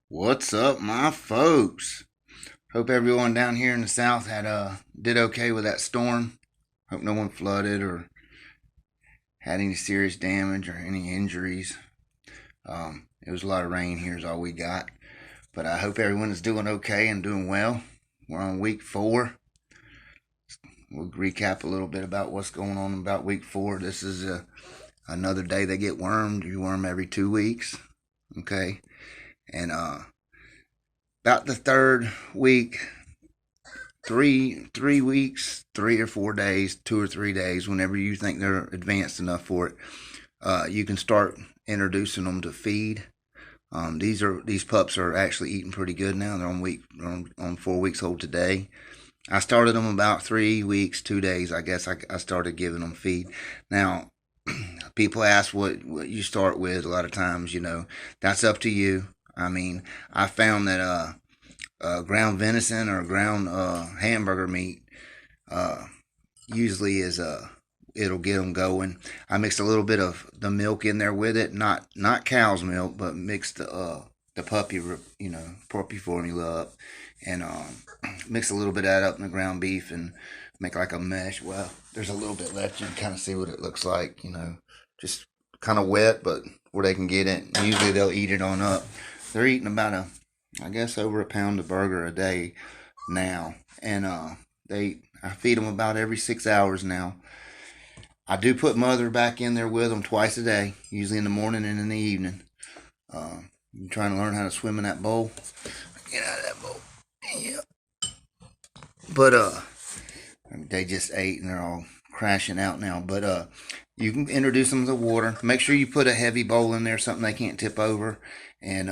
What's up, my folks? Hope everyone down here in the south did okay with that storm. Hope no one flooded or had any serious damage or any injuries. It was a lot of rain here, is all we got. But I hope everyone is doing okay and doing well. We're on week 4. We'll recap a little bit about what's going on about week 4. This is another day they get wormed. You worm every 2 weeks, okay? And about the third week, three weeks, 3 or 4 days, 2 or 3 days, whenever you think they're advanced enough for it, you can start introducing them to feed. These pups are actually eating pretty good now. They're on 4 weeks old today. I started them about 3 weeks, 2 days. I guess I started giving them feed. Now, people ask what you start with. A lot of times, that's up to you. I mean, I found that ground venison or ground hamburger meat uh, usually is it'll get them going. I mixed a little bit of the milk in there with it, not cow's milk, but mixed the puppy formula up, and mix a little bit of that up in the ground beef and make like a mesh. Well, there's a little bit left. You can kind of see what it looks like. Just kind of wet, but where they can get it. Usually they'll eat it on up. They're eating about I guess over a pound of burger a day now, and I feed them about every 6 hours now. I do put mother back in there with them twice a day, usually in the morning and in the evening. I'm trying to learn how to swim in that bowl. Get out of that bowl. Yeah. But they just ate and they're all crashing out now. But you can introduce them to water. Make sure you put a heavy bowl in there, something they can't tip over, and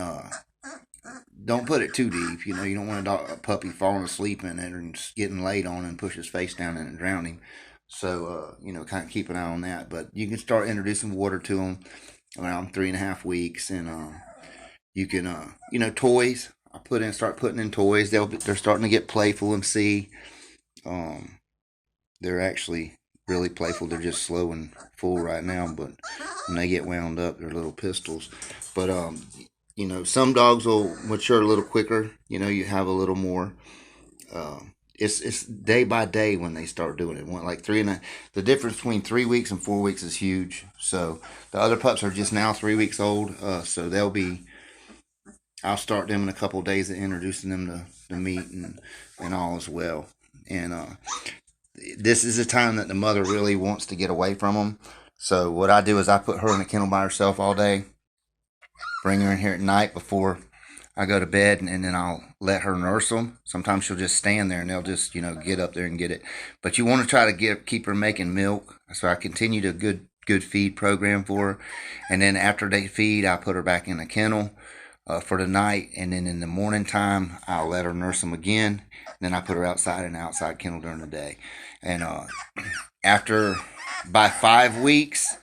don't put it too deep. You don't want a puppy falling asleep in it and just getting laid on and push his face down in it and drown him. So, kind of keep an eye on that. But you can start introducing water to them around 3.5 weeks, and you can, toys. Start putting in toys. They're starting to get playful and see. Um, they're actually really playful. They're just slow and full right now, but when they get wound up, they're little pistols. But some dogs will mature a little quicker. You have a little more. It's day by day when they start doing it. Like the difference between 3 weeks and 4 weeks is huge. So the other pups are just now 3 weeks old. So they'll be. I'll start them in a couple of days of introducing them to the meat and all as well. And this is a time that the mother really wants to get away from them. So what I do is I put her in a kennel by herself all day, bring her in here at night before I go to bed, and then I'll let her nurse them. Sometimes she'll just stand there and they'll just get up there and get it. But you want to try to keep her making milk. So I continued a good feed program for her, and then after they feed, I put her back in the kennel for the night, and then in the morning time I'll let her nurse them again. Then I put her outside in the outside kennel during the day, and after by 5 weeks.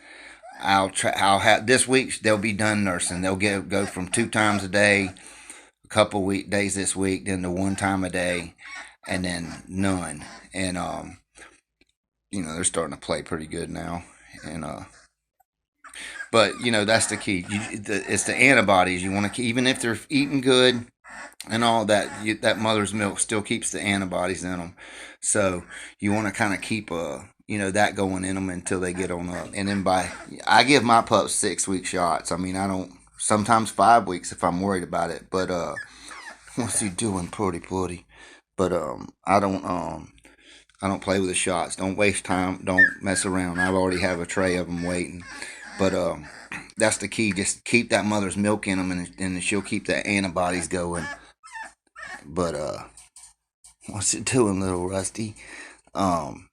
I'll have this week they'll be done nursing. They'll go from 2 times a day, a couple days this week, then to 1 time a day, and then none. And they're starting to play pretty good now. And but that's the key. It's the antibodies you want to keep, even if they're eating good and all that. That mother's milk still keeps the antibodies in them, so you want to kind of keep that going in them until they get on up. And then I give my pups 6 week shots. I mean, I don't, sometimes 5 weeks if I'm worried about it. But what's he doing, putty? But I don't play with the shots. Don't waste time. Don't mess around. I already have a tray of them waiting. But that's the key. Just keep that mother's milk in them, and she'll keep the antibodies going. But what's it doing, little Rusty? Um,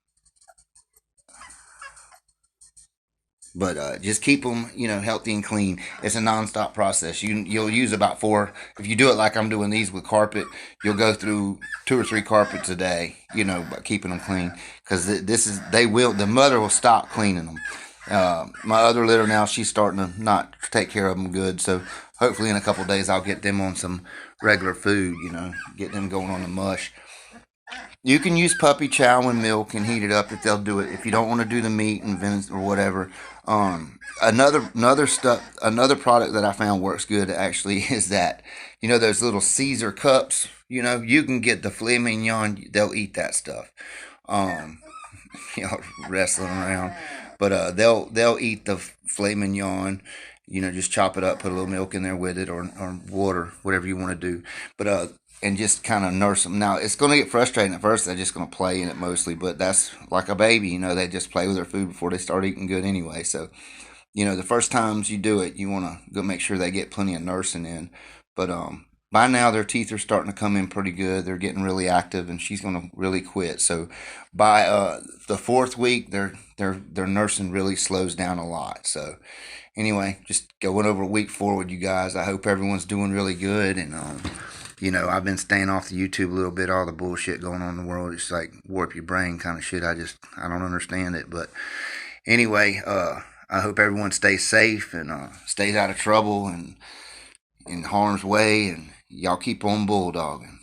But just keep them, healthy and clean. It's a nonstop process. You'll use about 4. If you do it like I'm doing these with carpet, you'll go through 2 or 3 carpets a day. By keeping them clean, because the mother will stop cleaning them. My other litter now, she's starting to not take care of them good. So hopefully in a couple of days I'll get them on some regular food. Get them going on the mush. You can use puppy chow and milk and heat it up if they'll do it. If you don't want to do the meat and venison or whatever, Another product that I found works good actually is that, those little Caesar cups. You can get the filet mignon. They'll eat that stuff. Um, Wrestling around, but they'll eat the filet mignon. Just chop it up, put a little milk in there with it, or water, whatever you want to do. But and just kind of nurse them. Now it's going to get frustrating at first. They're just going to play in it mostly, but that's like a baby. They just play with their food before they start eating good anyway. So the first times you do it, you want to go make sure they get plenty of nursing in. But by now their teeth are starting to come in pretty good. They're getting really active, and she's going to really quit. So by the fourth week, their nursing really slows down a lot. So anyway, just going over week 4 with you guys. I hope everyone's doing really good, and I've been staying off the YouTube a little bit. All the bullshit going on in the world, it's like warp your brain kind of shit. I don't understand it, but anyway, I hope everyone stays safe and stays out of trouble and in harm's way, and y'all keep on bulldogging.